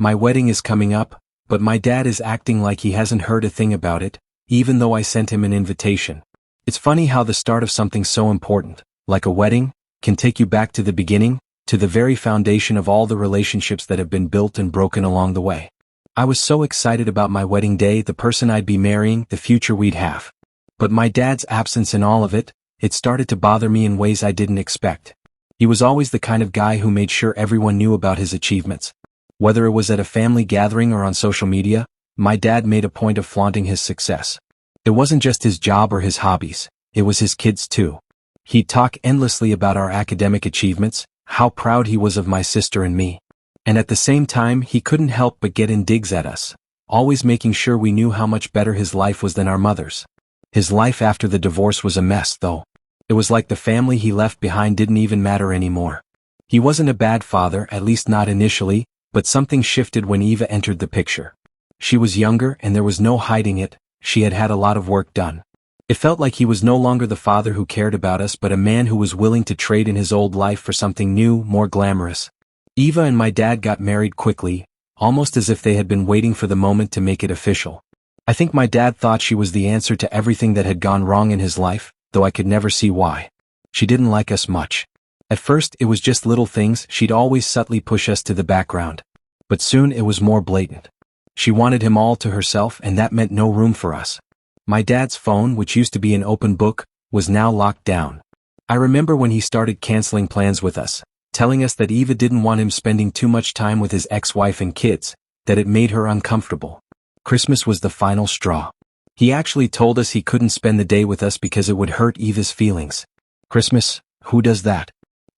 My wedding is coming up, but my dad is acting like he hasn't heard a thing about it, even though I sent him an invitation. It's funny how the start of something so important, like a wedding, can take you back to the beginning, to the very foundation of all the relationships that have been built and broken along the way. I was so excited about my wedding day, the person I'd be marrying, the future we'd have. But my dad's absence in all of it, it started to bother me in ways I didn't expect. He was always the kind of guy who made sure everyone knew about his achievements. Whether it was at a family gathering or on social media, my dad made a point of flaunting his success. It wasn't just his job or his hobbies, it was his kids too. He'd talk endlessly about our academic achievements, how proud he was of my sister and me. And at the same time, he couldn't help but get in digs at us, always making sure we knew how much better his life was than our mother's. His life after the divorce was a mess, though. It was like the family he left behind didn't even matter anymore. He wasn't a bad father, at least not initially, but something shifted when Eva entered the picture. She was younger and there was no hiding it, she had had a lot of work done. It felt like he was no longer the father who cared about us but a man who was willing to trade in his old life for something new, more glamorous. Eva and my dad got married quickly, almost as if they had been waiting for the moment to make it official. I think my dad thought she was the answer to everything that had gone wrong in his life, though I could never see why. She didn't like us much. At first it was just little things, she'd always subtly push us to the background. But soon it was more blatant. She wanted him all to herself and that meant no room for us. My dad's phone, which used to be an open book, was now locked down. I remember when he started canceling plans with us, telling us that Eva didn't want him spending too much time with his ex-wife and kids, that it made her uncomfortable. Christmas was the final straw. He actually told us he couldn't spend the day with us because it would hurt Eva's feelings. Christmas? Who does that?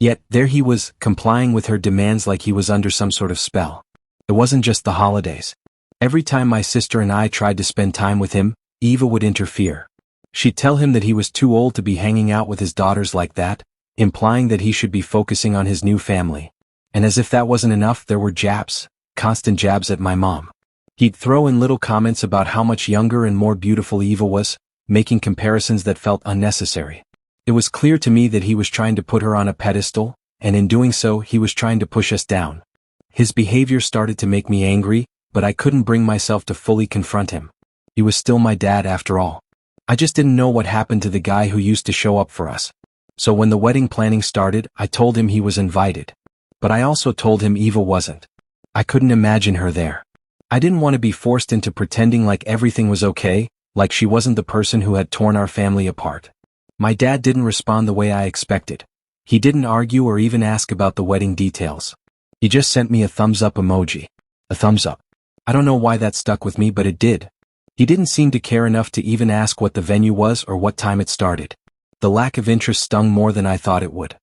Yet, there he was, complying with her demands like he was under some sort of spell. It wasn't just the holidays. Every time my sister and I tried to spend time with him, Eva would interfere. She'd tell him that he was too old to be hanging out with his daughters like that, implying that he should be focusing on his new family. And as if that wasn't enough, there were jabs, constant jabs at my mom. He'd throw in little comments about how much younger and more beautiful Eva was, making comparisons that felt unnecessary. It was clear to me that he was trying to put her on a pedestal, and in doing so, he was trying to push us down. His behavior started to make me angry, but I couldn't bring myself to fully confront him. He was still my dad after all. I just didn't know what happened to the guy who used to show up for us. So when the wedding planning started, I told him he was invited. But I also told him Eva wasn't. I couldn't imagine her there. I didn't want to be forced into pretending like everything was okay, like she wasn't the person who had torn our family apart. My dad didn't respond the way I expected. He didn't argue or even ask about the wedding details. He just sent me a thumbs up emoji. A thumbs up. I don't know why that stuck with me, but it did. He didn't seem to care enough to even ask what the venue was or what time it started. The lack of interest stung more than I thought it would.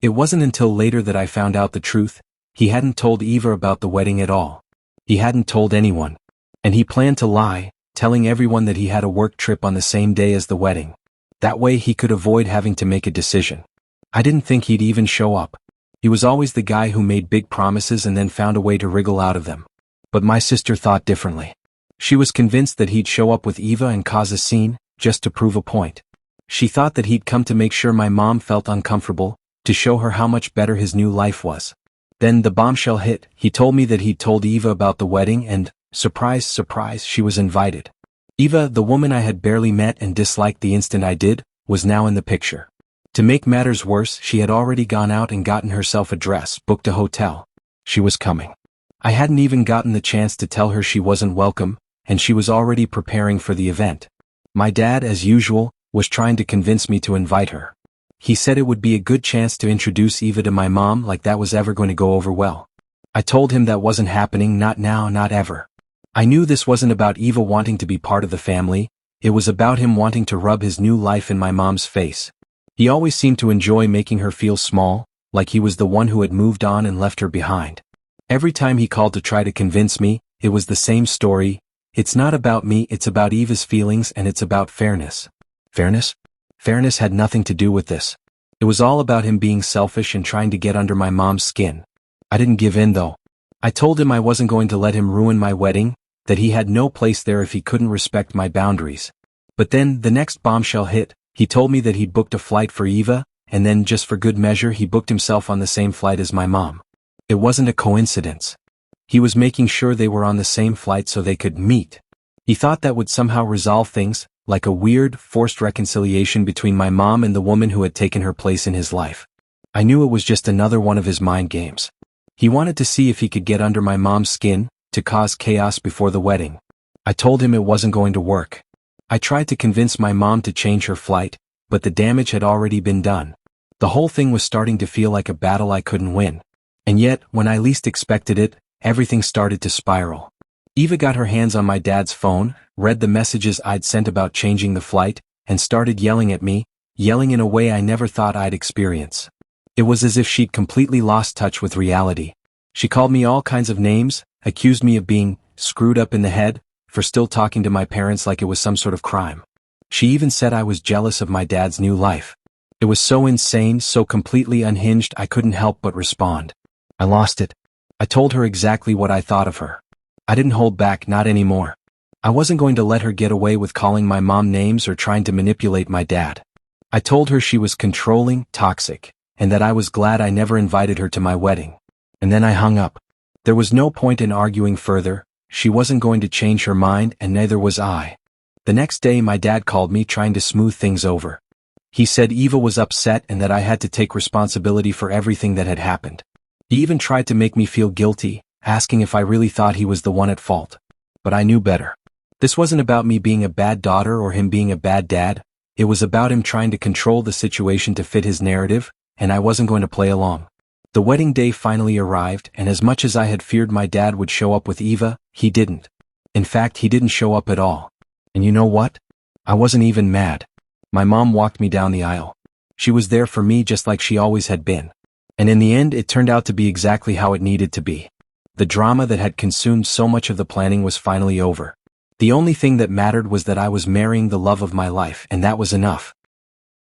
It wasn't until later that I found out the truth. He hadn't told Eva about the wedding at all. He hadn't told anyone. And he planned to lie, telling everyone that he had a work trip on the same day as the wedding. That way he could avoid having to make a decision. I didn't think he'd even show up. He was always the guy who made big promises and then found a way to wriggle out of them. But my sister thought differently. She was convinced that he'd show up with Eva and cause a scene, just to prove a point. She thought that he'd come to make sure my mom felt uncomfortable, to show her how much better his new life was. Then the bombshell hit. He told me that he'd told Eva about the wedding and, surprise, surprise, she was invited. Eva, the woman I had barely met and disliked the instant I did, was now in the picture. To make matters worse, she had already gone out and gotten herself a dress, booked a hotel. She was coming. I hadn't even gotten the chance to tell her she wasn't welcome, and she was already preparing for the event. My dad, as usual, was trying to convince me to invite her. He said it would be a good chance to introduce Eva to my mom, like that was ever going to go over well. I told him that wasn't happening, not now, not ever. I knew this wasn't about Eva wanting to be part of the family, it was about him wanting to rub his new life in my mom's face. He always seemed to enjoy making her feel small, like he was the one who had moved on and left her behind. Every time he called to try to convince me, it was the same story. It's not about me, it's about Eva's feelings and it's about fairness. Fairness? Fairness had nothing to do with this. It was all about him being selfish and trying to get under my mom's skin. I didn't give in though. I told him I wasn't going to let him ruin my wedding, that he had no place there if he couldn't respect my boundaries. But then, the next bombshell hit. He told me that he'd booked a flight for Eva, and then just for good measure he booked himself on the same flight as my mom. It wasn't a coincidence. He was making sure they were on the same flight so they could meet. He thought that would somehow resolve things, like a weird, forced reconciliation between my mom and the woman who had taken her place in his life. I knew it was just another one of his mind games. He wanted to see if he could get under my mom's skin, to cause chaos before the wedding. I told him it wasn't going to work. I tried to convince my mom to change her flight, but the damage had already been done. The whole thing was starting to feel like a battle I couldn't win. And yet, when I least expected it, everything started to spiral. Eva got her hands on my dad's phone, read the messages I'd sent about changing the flight, and started yelling at me, yelling in a way I never thought I'd experience. It was as if she'd completely lost touch with reality. She called me all kinds of names, accused me of being screwed up in the head, for still talking to my parents like it was some sort of crime. She even said I was jealous of my dad's new life. It was so insane, so completely unhinged I couldn't help but respond. I lost it. I told her exactly what I thought of her. I didn't hold back, not anymore. I wasn't going to let her get away with calling my mom names or trying to manipulate my dad. I told her she was controlling, toxic, and that I was glad I never invited her to my wedding. And then I hung up. There was no point in arguing further. She wasn't going to change her mind, and neither was I. The next day my dad called me trying to smooth things over. He said Eva was upset and that I had to take responsibility for everything that had happened. He even tried to make me feel guilty, asking if I really thought he was the one at fault. But I knew better. This wasn't about me being a bad daughter or him being a bad dad. It was about him trying to control the situation to fit his narrative, and I wasn't going to play along. The wedding day finally arrived, and as much as I had feared my dad would show up with Eva, he didn't. In fact, he didn't show up at all. And you know what? I wasn't even mad. My mom walked me down the aisle. She was there for me just like she always had been. And in the end, it turned out to be exactly how it needed to be. The drama that had consumed so much of the planning was finally over. The only thing that mattered was that I was marrying the love of my life, and that was enough.